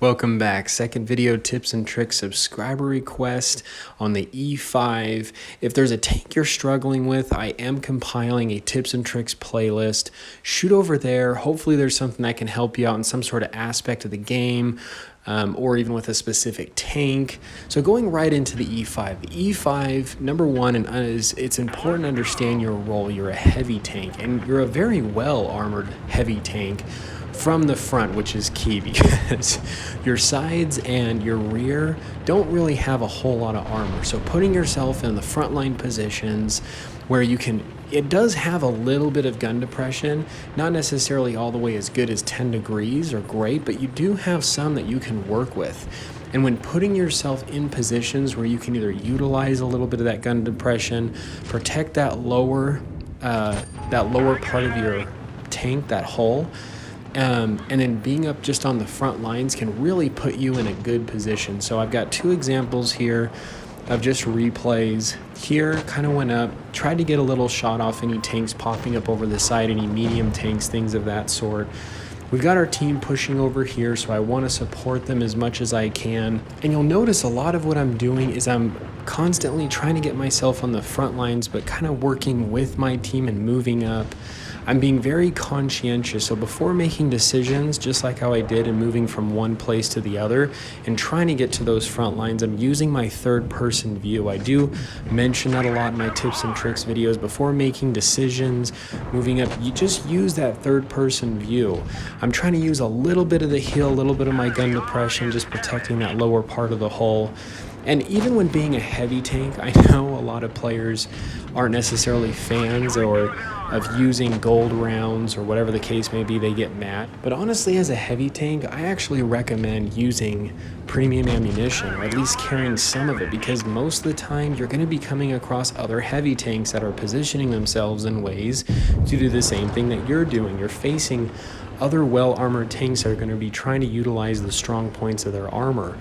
Welcome back. Second video tips and tricks subscriber request on the E5. If there's a tank you're struggling with, I am compiling a tips and tricks playlist. Shoot over there. Hopefully there's something that can help you out in some sort of aspect of the game. Or even with a specific tank. So going right into the E5. The E5, number one, is it's important to understand your role. You're a heavy tank, and you're a very well armored heavy tank from the front, which is key because your sides and your rear don't really have a whole lot of armor. So putting yourself in the frontline positions where you can, it does have a little bit of gun depression, not necessarily all the way as good as 10 degrees or great, but you do have some that you can work with. And when putting yourself in positions where you can either utilize a little bit of that gun depression, protect that lower part of your tank, that hull, and then being up just on the front lines can really put you in a good position. So I've got two examples here of just replays. Here, kind of went up, tried to get a little shot off any tanks popping up over the side, any medium tanks, things of that sort. We've got our team pushing over here, so I want to support them as much as I can. And you'll notice a lot of what I'm doing is I'm constantly trying to get myself on the front lines, but kind of working with my team and moving up. I'm being very conscientious. So before making decisions, just like how I did in moving from one place to the other and trying to get to those front lines, I'm using my third person view. I do mention that a lot in my tips and tricks videos. Before making decisions, moving up, you just use that third person view. I'm trying to use a little bit of the heel, a little bit of my gun depression, just protecting that lower part of the hull. And even when being a heavy tank, I know a lot of players aren't necessarily fans of using gold rounds or whatever the case may be, they get mad. But honestly, as a heavy tank, I actually recommend using premium ammunition, or at least carrying some of it, because most of the time you're going to be coming across other heavy tanks that are positioning themselves in ways to do the same thing that you're doing. You're facing other well-armored tanks that are going to be trying to utilize the strong points of their armor.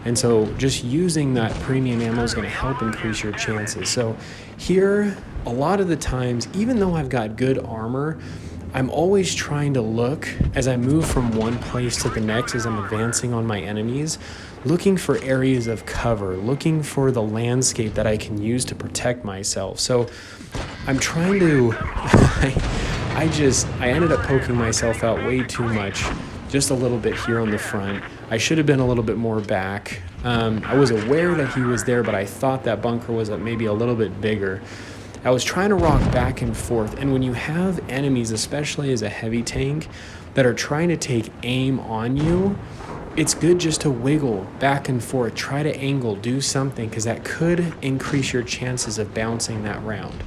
And so just using that premium ammo is going to help increase your chances. So here, a lot of the times, even though I've got good armor, I'm always trying to look as I move from one place to the next as I'm advancing on my enemies, looking for areas of cover, looking for the landscape that I can use to protect myself. So I'm trying to, I ended up poking myself out way too much, just a little bit here on the front. I should have been a little bit more back. I was aware that he was there, but I thought that bunker was maybe a little bit bigger. I was trying to rock back and forth, and when you have enemies, especially as a heavy tank, that are trying to take aim on you, it's good just to wiggle back and forth, try to angle, do something, because that could increase your chances of bouncing that round.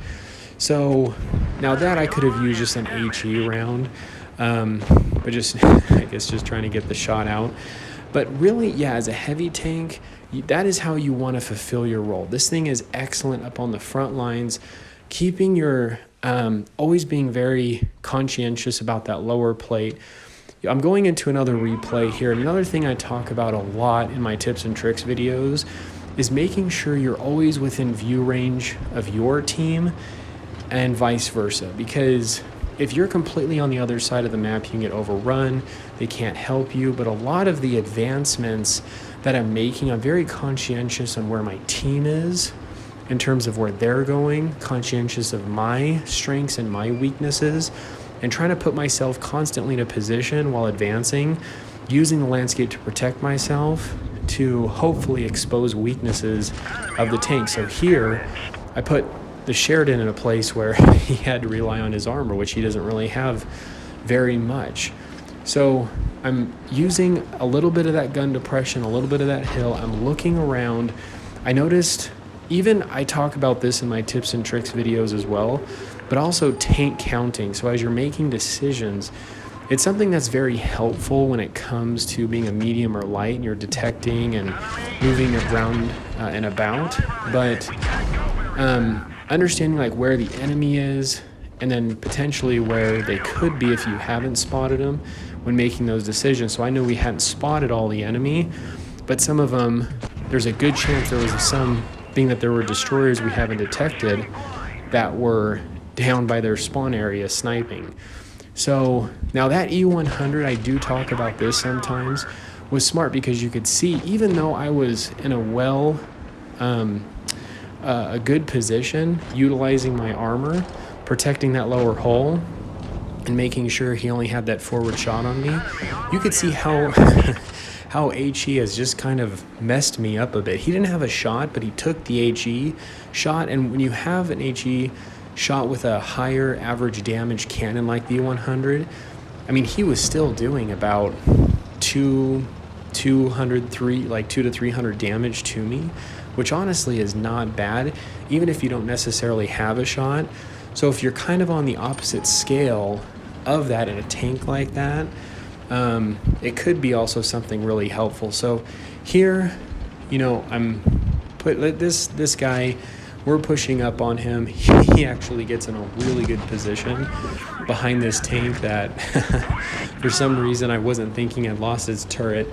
So now that I could have used just an HE round, but just, I guess just trying to get the shot out. But really, yeah, as a heavy tank, that is how you want to fulfill your role. This thing is excellent up on the front lines, keeping your, always being very conscientious about that lower plate. I'm going into another replay here. Another thing I talk about a lot in my tips and tricks videos is making sure you're always within view range of your team and vice versa, because if you're completely on the other side of the map, you can get overrun, they can't help you. But a lot of the advancements that I'm making, I'm very conscientious on where my team is in terms of where they're going, conscientious of my strengths and my weaknesses, and trying to put myself constantly in a position while advancing, using the landscape to protect myself, to hopefully expose weaknesses of the tank. So here, I put the Sheridan in a place where he had to rely on his armor, which he doesn't really have very much. So I'm using a little bit of that gun depression, a little bit of that hill. I'm looking around. I noticed, even I talk about this in my tips and tricks videos as well, but also tank counting. So as you're making decisions, it's something that's very helpful when it comes to being a medium or light and you're detecting and moving around and about. But understanding like where the enemy is, and then potentially where they could be if you haven't spotted them when making those decisions. So I know we hadn't spotted all the enemy, but some of them, there's a good chance there was some, being that there were destroyers we haven't detected that were down by their spawn area sniping. So now that E100, I do talk about this sometimes. was smart because you could see, even though I was in a good position, utilizing my armor, protecting that lower hull, and making sure he only had that forward shot on me, you could see how how HE has just kind of messed me up a bit. He didn't have a shot, but he took the HE shot, and when you have an HE shot with a higher average damage cannon like the 100, I mean, he was still doing about 200, 300 damage to me, which honestly is not bad, even if you don't necessarily have a shot. So if you're kind of on the opposite scale of that in a tank like that, it could be also something really helpful. So here, you know, this guy, we're pushing up on him. He actually gets in a really good position behind this tank that for some reason I wasn't thinking I'd lost his turret,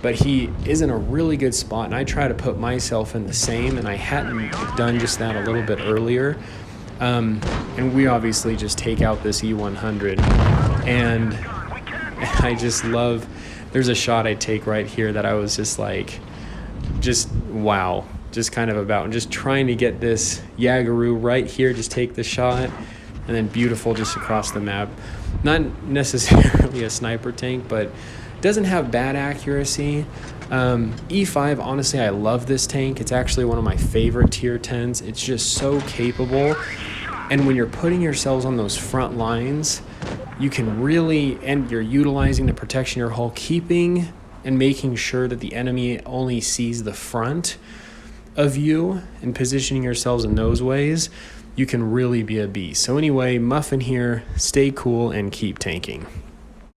but he is in a really good spot, and I try to put myself in the same, and I hadn't done just that a little bit earlier. And we obviously just take out this E100, and I just love, there's a shot I take right here that I was just like, just wow, just kind of about, and just trying to get this Yagaroo right here, just take the shot, and then beautiful just across the map. Not necessarily a sniper tank, but doesn't have bad accuracy. E5, honestly, I love this tank. It's actually one of my favorite tier 10s. It's just so capable. And when you're putting yourselves on those front lines, you can really, and you're utilizing the protection of your hull, keeping and making sure that the enemy only sees the front of you and positioning yourselves in those ways, you can really be a beast. So anyway, Muffin here, stay cool and keep tanking.